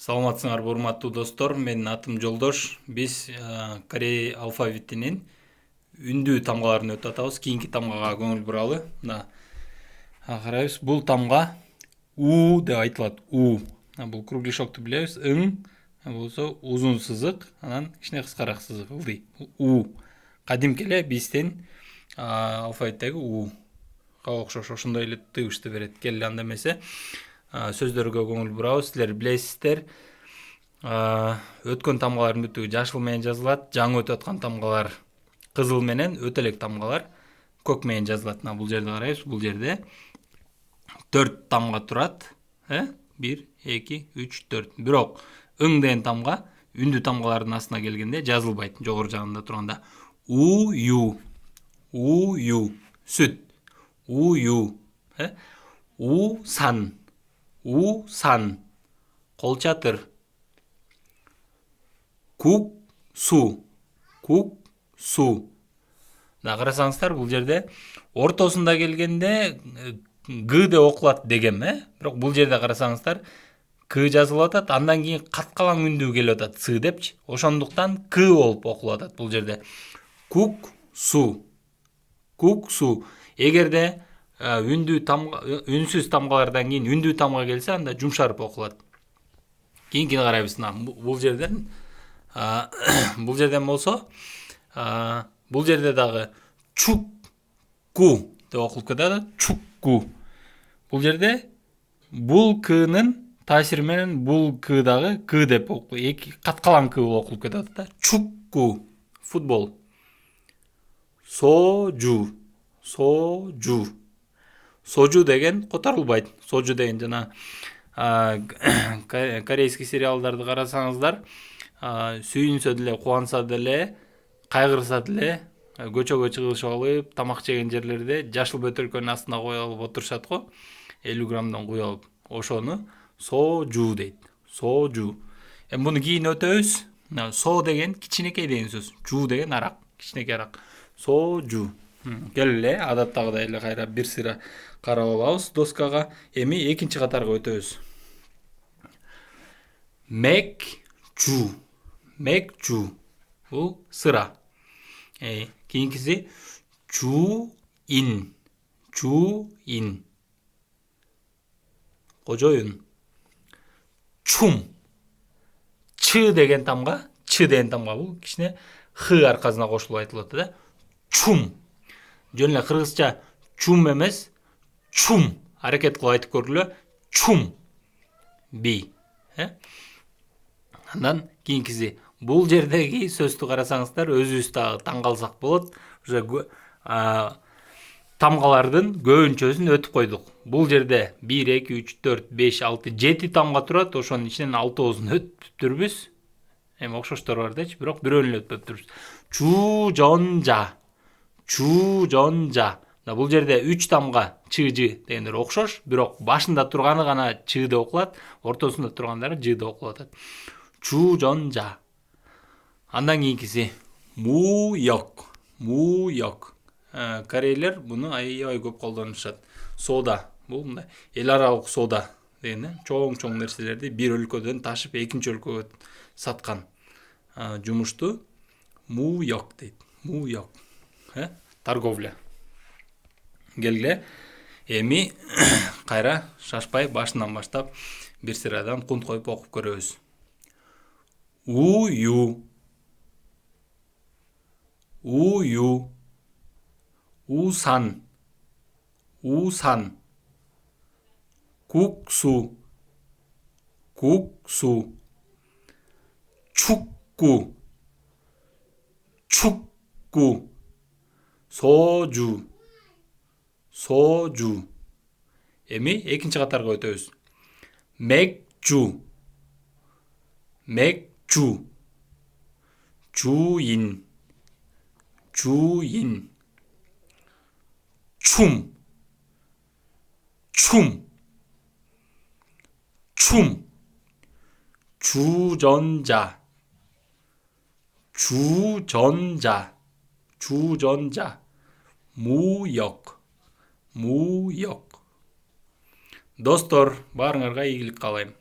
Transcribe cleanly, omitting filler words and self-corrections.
Саламатсыңарбы урматтуу достор, менин атым Жолдош. Биз Корей алфавитинин үндүү тамгаларын өтүп атабыз. Кийинки тамгага көңүл буралы. Мына карайбыз. Бул тамга у деп айтылат. У. Бул кругляшокту билебиз. Ың болсо узун сызык, анан кичине кыскараак сызык. Ылдый. У. Кадимки эле биздин алфавиттеги у. Окшош ошондой эле тыгышты берет. Келе анда эмесе сөздөргө көңүл бурабыз. Силер билесиздер, өткөн тамгалардын бүтүгү жашыл менен жазылат, жаңы өтүп аткан тамгалар кызыл менен, өтө элек тамгалар көк менен жазылат. Бул жерде карайбыз. Бул жерде 4 тамга турат. 1, 2, 3, 4. Бирок ың деген тамга үндүү тамгалардын астына келгенде жазылбайт. Жогору жагында турганда у, ю, сүт, у, ю, у, сан, кол чатыр, кук, су. Да карасаңыздар, бул жерде ортосунда келгенде г деп окулат дегем, бирок бул жерде карасаңыздар к жазылып атат, андан кийин каткалаң үндүү келип атат, сы депчи. Ошондуктан к болуп окулуп атат бул жерде. Кук, су. Эгерде үнсүз тамгалардан кийин үндүү тамга келсе, анда жумшарып окулат. Кийинкини карайбыз. Бул жерден болсо, бул жерде дагы чукку деп окулуп кетет. Чукку. Бул жерде бул кнын таасири менен бул к дагы к деп эки каткалаң к болуп окулуп кетет да. Чукку. Футбол. Сожу деген которулбайт. Сожу деген жана корейский сериалдарды карасаңыздар, сүйүнсө деле, кубанса деле, кайгырса деле, көчөгө чыгышып алып, тамак жеген жерлерде жашыл бөтөлкөнүн астына кое алып отурушат го. 50 граммдан куй алып, ошону сожу дейт. Сожу. Буну кийин өтөбүз. Со деген кичинекей деген сөз. Жу деген арак, кичинекей арак. Сожу. Келе, адаттагыдай эле кайра бир сыра карап алабыз доскага. Эми экинчи катарга өтөбүз. Мекчу. Бул сыра. Кийинкиси чуин. Кожоюн. Чум. Ч деген тамга бул кичине х аркасына кошулуп айтылат да. Чум. Жөн эле кыргызча чум эмес, чум. Аракет кылып айтып көргүлө. Чум. Би. Андан кийинкиси. Бул жердеги сөздү карасаңыздар, өзүбүз дагы таң калсак болот. Уже тамгалардын көбүнчөсүн өтүп койдук. Бул жерде 1, 2, 3, 4, 5, 6, 7 тамга турат. Ошонун ичинен 6-оозун өтүптүрбүз. Эми окшоштор бар дечи, бирок бирөөнү эле өтпөптүрбүз. Чужонжа. Бул жерде 3 тамга чыжы дегендер окшош, бирок башында турганы гана чы деп окулат, ортосунда тургандары жы деп окулуп атат. Чужонжа. Андан кийинкиси муйок. Корейлер буну аябай көп колдонушат. Сода. Бул мындай эл аралык сода дегенде, чоң нерселерди бир өлкөдөн ташып экинчи өлкөгө саткан жумушту муйок дейт. Муйок. Торговля. Келгиле. Эми кайра шашпай башынан баштап бир сырадан кунт коюп окуп көрөбүз. Ую. Усан. Куксу. Чукку. Сожу. Эми экинчи катарга өтөбүз. Мекчу. Чуин. Чум. Чужон자. Муйок. Достор, баарыңарга ийгилик каалайм.